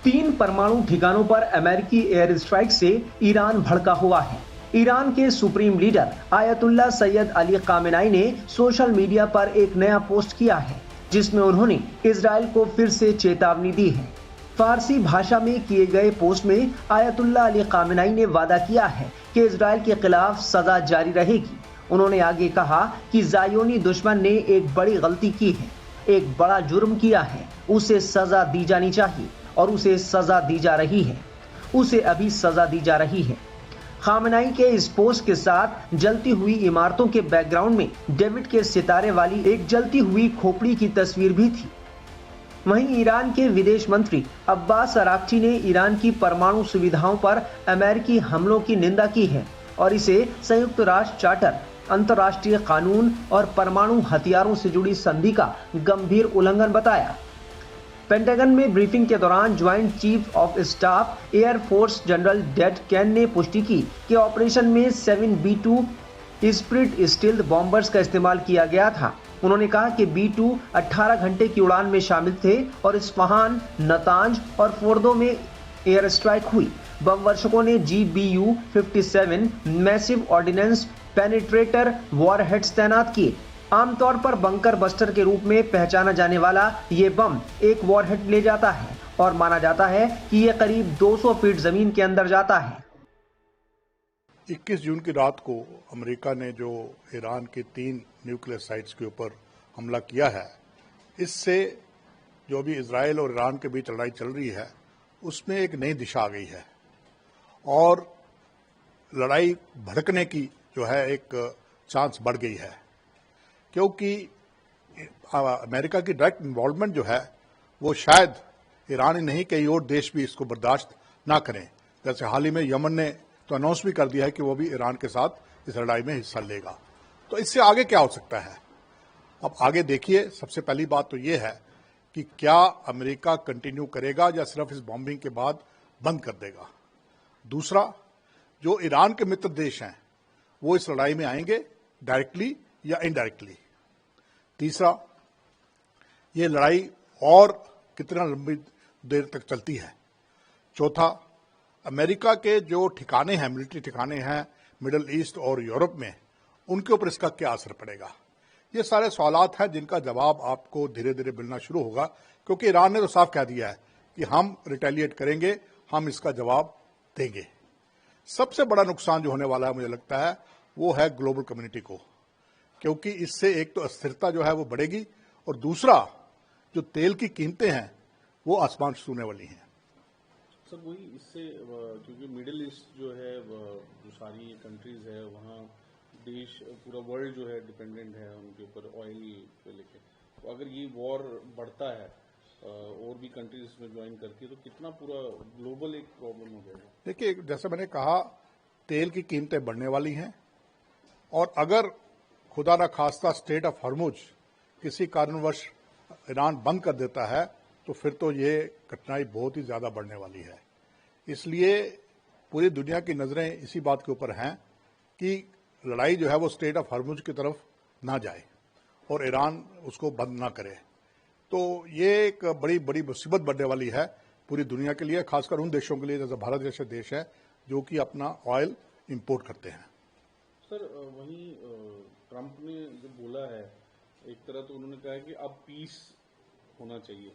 3 परमाणु ठिकानों पर अमेरिकी एयर स्ट्राइक से ईरान भड़का हुआ है। ईरान के supreme leader ayatollah Syed Ali Khamenei ने सोशल मीडिया पर एक नया पोस्ट किया है, जिसमें उन्होंने इजराइल को फिर से चेतावनी दी है। फारसी भाषा में किए गए पोस्ट में आयतुल्ला अली खामेनेई ने वादा किया है कि इजराइल के खिलाफ सजा जारी रहेगी। उन्होंने आगे कहा कि ज़ायोनी दुश्मन ने एक बड़ी गलती की है, एक बड़ा जुर्म किया है, उसे सजा दी जानी चाहिए और उसे सजा दी जा रही है, उसे अभी सजा दी जा रही है। खामेनेई के इस पोस्ट के साथ जलती हुई इमारतों के बैकग्राउंड में डेविड के सितारे वाली एक जलती हुई खोपड़ी की तस्वीर भी थी। वहीं ईरान के विदेश मंत्री अब्बास अराक्ची ने ईरान की परमाणु सुविधाओं पर अमेरिकी हमलों की निंदा की है और इसे संयुक्त राष्ट्र चार्टर, अंतर्राष्ट्रीय कानून और परमाणु हथियारों से जुड़ी संधि का गंभीर उल्लंघन बताया। पेंटागन में ब्रीफिंग के दौरान joint chief of staff air force general dead can ने पुष्टि की कि ऑपरेशन में 7B-2 स्पिरिट स्टील्थ बॉम्बर्स का इस्तेमाल किया गया था। उन्होंने कहा कि B-2 18 घंटे की उड़ान में शामिल थे और इस्फहान, नतांज और फोर्दो में एयर स्ट्राइक हुई। बम वर्षकों ने GBU-57 massive ordnance penetrator warheads तैनात किए। आमतौर पर बंकर बस्टर के रूप में पहचाना जाने वाला ये बम एक वॉरहेड ले जाता है और माना जाता है कि ये करीब 200 फीट जमीन के अंदर जाता है। 21 जून की रात को अमेरिका ने जो ईरान के 3 न्यूक्लियर साइट्स के ऊपर हमला किया है, इससे जो अभी इजराइल और ईरान के बीच लड़ाई चल रही है उसमें एक नई दिशा आ गई है और लड़ाई भड़कने की जो है एक चांस बढ़ गई है, क्योंकि अमेरिका की डायरेक्ट इन्वॉल्वमेंट जो है वो शायद ईरान ही नहीं, कई और देश भी इसको बर्दाश्त ना करें। जैसे हाल ही में यमन ने तो अनाउंस भी कर दिया है कि वो भी ईरान के साथ इस लड़ाई में हिस्सा लेगा। तो इससे आगे क्या हो सकता है? अब आगे देखिए, सबसे पहली बात तो ये है कि क्या अमेरिका कंटिन्यू करेगा या सिर्फ इस बॉम्बिंग के बाद बंद कर देगा। दूसरा, जो ईरान के मित्र देश हैं वो इस लड़ाई में आएंगे डायरेक्टली या इनडायरेक्टली। तीसरा, ये लड़ाई और कितना लंबी देर तक चलती है। चौथा, अमेरिका के जो ठिकाने हैं, मिलिट्री ठिकाने हैं मिडल ईस्ट और यूरोप में, उनके ऊपर इसका क्या असर पड़ेगा। ये सारे सवालात हैं जिनका जवाब आपको धीरे धीरे मिलना शुरू होगा, क्योंकि ईरान ने तो साफ कह दिया है कि हम रिटेलिएट करेंगे, हम इसका जवाब देंगे। सबसे बड़ा नुकसान जो होने वाला है मुझे लगता है वो है ग्लोबल कम्युनिटी को, क्योंकि इससे एक तो अस्थिरता जो है वो बढ़ेगी और दूसरा जो तेल की कीमतें हैं वो आसमान छूने वाली हैं। सर, वही इससे क्योंकि मिडिल ईस्ट जो है जो सारी कंट्रीज है वहाँ देश, पूरा वर्ल्ड जो है डिपेंडेंट है उनके ऊपर ऑयल को लेके। तो अगर ये वॉर बढ़ता है और भी कंट्रीज इसमें ज्वाइन करती है तो कितना पूरा ग्लोबल एक प्रॉब्लम हो जाएगा। देखिए, जैसे मैंने कहा, तेल की कीमतें बढ़ने वाली हैं और अगर खुदा न खास्ता स्टेट ऑफ हॉर्मुज किसी कारणवश ईरान बंद कर देता है तो फिर तो ये कठिनाई बहुत ही ज्यादा बढ़ने वाली है। इसलिए पूरी दुनिया की नजरें इसी बात के ऊपर हैं कि लड़ाई जो है वो स्टेट ऑफ हॉर्मुज की तरफ ना जाए और ईरान उसको बंद ना करे। तो ये एक बड़ी बड़ी मुसीबत बढ़ने वाली है पूरी दुनिया के लिए, खासकर उन देशों के लिए जैसे भारत जैसे देश है जो कि अपना ऑयल इंपोर्ट करते हैं। सर, वहीं ट्रंप ने जो बोला है, एक तरह तो उन्होंने कहा है कि अब पीस होना चाहिए,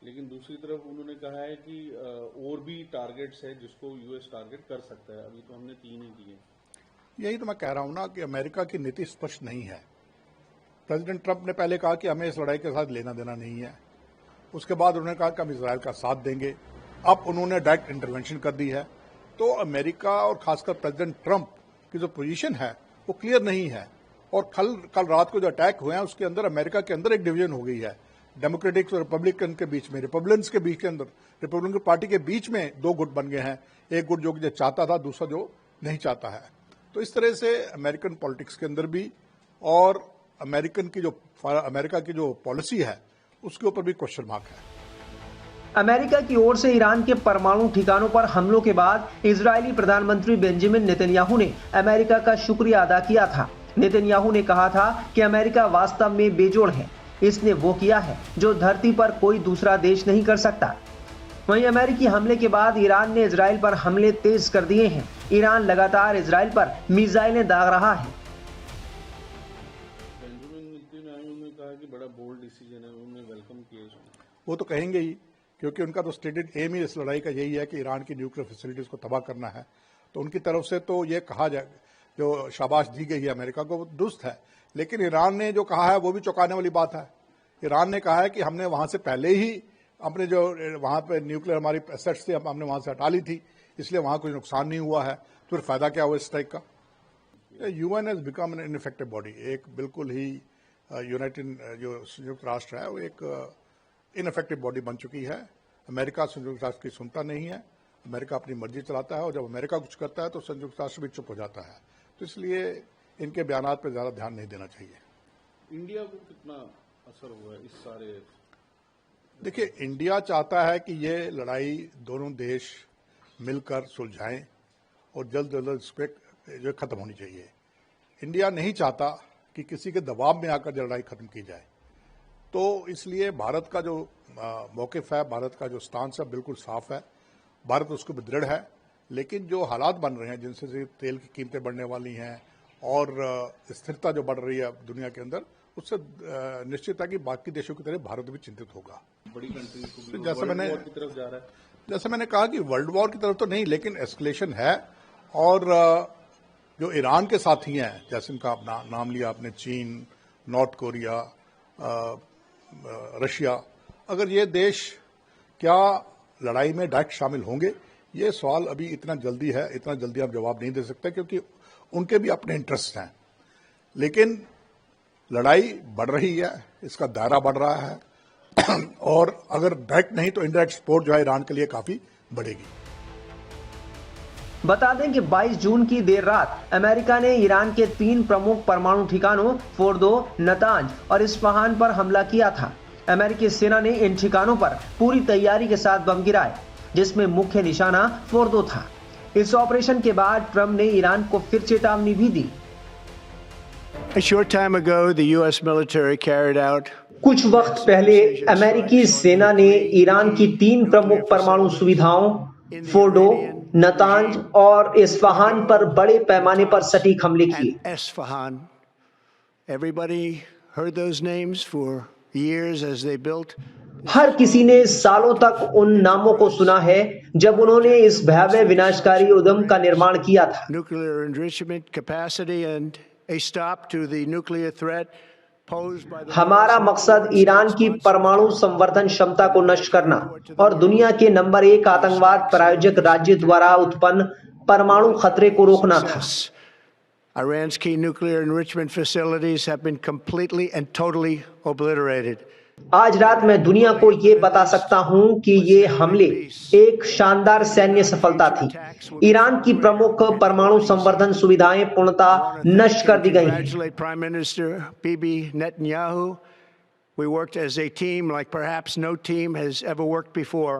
लेकिन दूसरी तरफ उन्होंने कहा है कि और भी टारगेट्स है जिसको यूएस टारगेट कर सकता है। अभी तो हमने 3 ही दिए। यही तो मैं कह रहा हूं ना कि अमेरिका की नीति स्पष्ट नहीं है। प्रेसिडेंट ट्रंप ने पहले कहा कि हमें इस लड़ाई के साथ लेना देना नहीं है, उसके बाद उन्होंने कहा कि हम इजराइल का साथ देंगे, अब उन्होंने डायरेक्ट इंटरवेंशन कर दी है। तो अमेरिका और खासकर प्रेसिडेंट ट्रंप की जो पोजीशन है वो क्लियर नहीं है। और कल रात को जो अटैक हुए हैं उसके अंदर अमेरिका के अंदर एक डिवीजन हो गई है, डेमोक्रेटिक्स और रिपब्लिकन के बीच में, रिपब्लिकन्स के बीच के अंदर, रिपब्लिकन पार्टी के बीच में 2 गुट बन गए हैं, एक गुट जो चाहता था, दूसरा जो नहीं चाहता है। तो इस तरह से अमेरिकन पॉलिटिक्स के अंदर भी और अमेरिका की जो पॉलिसी है उसके ऊपर भी क्वेश्चन मार्क है। अमेरिका की ओर से ईरान के परमाणु ठिकानों पर हमलों के बाद इजरायली प्रधानमंत्री बेंजामिन नेतन्याहू ने अमेरिका का शुक्रिया अदा किया था। नेतन्याहू ने कहा था कि अमेरिका वास्तव में बेजोड़ है, इसने वो किया है जो धरती पर कोई दूसरा देश नहीं कर सकता। वहीं अमेरिकी हमले के बाद ईरान ने इजराइल पर हमले तेज कर दिए हैं। ईरान लगातार इजराइल पर मिसाइलें दाग रहा है। बेंजामिन नेतन्याहू ने कहा कि बड़ा बोल्ड डिसीजन है, उन्होंने वेलकम किया इसको। वो तो कहेंगे ही, क्योंकि उनका तो स्टेटेड एम ही इस लड़ाई का यही है कि ईरान की न्यूक्लियर फैसिलिटीज को तबाह करना है। तो उनकी तरफ से तो ये कहा जाए, जो शाबाश दी गई है अमेरिका को, वो दुरुस्त है। लेकिन ईरान ने जो कहा है वो भी चौंकाने वाली बात है। ईरान ने कहा है कि हमने वहां से पहले ही अपने जो वहां पे न्यूक्लियर हमारी एसेट्स थी हमने वहां से हटा ली थी, इसलिए वहां कोई नुकसान नहीं हुआ है। तो फिर फायदा क्या हुआ इस स्ट्राइक का? UN has become an ineffective body. एक बिल्कुल ही यूनाइटेड जो संयुक्त राष्ट्र है वो एक इनइफेक्टिव बॉडी बन चुकी है। अमेरिका संयुक्त राष्ट्र की सुनता नहीं है, अमेरिका अपनी मर्जी चलाता है, और जब अमेरिका कुछ करता है तो संयुक्त राष्ट्र भी चुप हो जाता है। तो इसलिए इनके बयानात पर ज्यादा ध्यान नहीं देना चाहिए। इंडिया को कितना असर हुआ है इस सारे? देखिए, इंडिया चाहता है कि ये लड़ाई दोनों देश मिलकर सुलझाएं और जल्द से जल्द इस पर जो खत्म होनी चाहिए। इंडिया नहीं चाहता कि किसी के दबाव में आकर लड़ाई खत्म की जाए। तो इसलिए भारत का जो मौक़िफ़ है, भारत का जो स्टांस है, बिल्कुल साफ है। भारत उसको भी दृढ़ है। लेकिन जो हालात बन रहे हैं, जिनसे तेल की कीमतें बढ़ने वाली हैं और स्थिरता जो बढ़ रही है दुनिया के अंदर, उससे निश्चित है कि बाकी देशों की तरह भारत भी चिंतित होगा। बड़ी कंट्रीज को जैसे मैंने की तरफ जा रहा है। जैसे मैंने कहा कि वर्ल्ड वॉर की तरफ तो नहीं, लेकिन एस्केलेशन है। और जो ईरान के साथी हैं, जैसे उनका नाम लिया आपने, चीन, नॉर्थ कोरिया, रशिया, अगर ये देश क्या लड़ाई में डायरेक्ट शामिल होंगे, ये सवाल अभी इतना जल्दी है, इतना जल्दी आप जवाब नहीं दे सकते, क्योंकि उनके भी अपने इंटरेस्ट हैं। लेकिन लड़ाई बढ़ रही है, इसका दायरा बढ़ रहा है और अगर डायरेक्ट नहीं तो इनडायरेक्ट सपोर्ट जो है ईरान के लिए काफी बढ़ेगी। बता दें कि 22 जून की देर रात अमेरिका ने ईरान के 3 प्रमुख परमाणु ठिकानों फोर्दो, नतांज और इस्फहान पर हमला किया था। अमेरिकी सेना ने इन ठिकानों पर पूरी तैयारी के साथ बम गिराए, जिसमें मुख्य निशाना फोर्दो था। इस ऑपरेशन के बाद ट्रंप ने ईरान को फिर चेतावनी भी दी। A short time ago, the U.S. military carried out कुछ वक्त पहले अमेरिकी सेना ने ईरान की 3 प्रमुख परमाणु सुविधाओं फोर्डो, नतांज और इस्फहान पर बड़े पैमाने पर सटीक हमले किए। Isfahan. Everybody heard those names for years as they built. हर किसी ने सालों तक उन नामों को सुना है जब उन्होंने इस भयावह विनाशकारी उद्यम का निर्माण किया था। Nuclear enrichment capacity and a stop to the nuclear threat posed by the हमारा मकसद ईरान की परमाणु संवर्धन क्षमता को नष्ट करना और दुनिया के नंबर 1 आतंकवाद प्रायोजक राज्य द्वारा उत्पन्न परमाणु खतरे को रोकना था। Iran's key nuclear enrichment facilities have been completely and totally obliterated. आज रात मैं दुनिया को ये बता सकता हूं कि ये हमले एक शानदार सैन्य सफलता थी। ईरान की प्रमुख परमाणु संवर्धन सुविधाएं पूर्णतः नष्ट कर दी गई हैं। Prime Minister Bibi Netanyahu, we worked as a team like perhaps no team has ever worked before.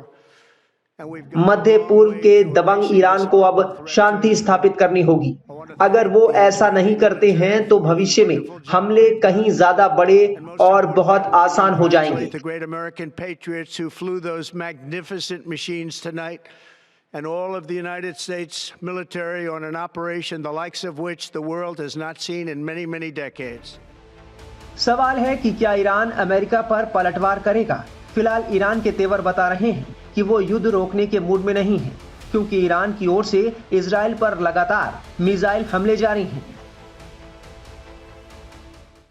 मध्य पूर्व के दबंग ईरान को अब शांति स्थापित करनी होगी। अगर वो ऐसा नहीं करते हैं तो भविष्य में हमले कहीं ज्यादा बड़े और बहुत आसान हो जाएंगे। The great American patriots who flew those magnificent machines tonight, and all of the United States military on an operation the likes of which the world has not seen in many, many decades. सवाल है कि क्या Iran America पर पलटवार करेगा? फिलहाल Iran के तेवर बता रहे हैं कि वो युद्ध रोकने के मूड में नहीं है, क्योंकि ईरान की ओर से इजराइल पर लगातार मिसाइल हमले जारी हैं।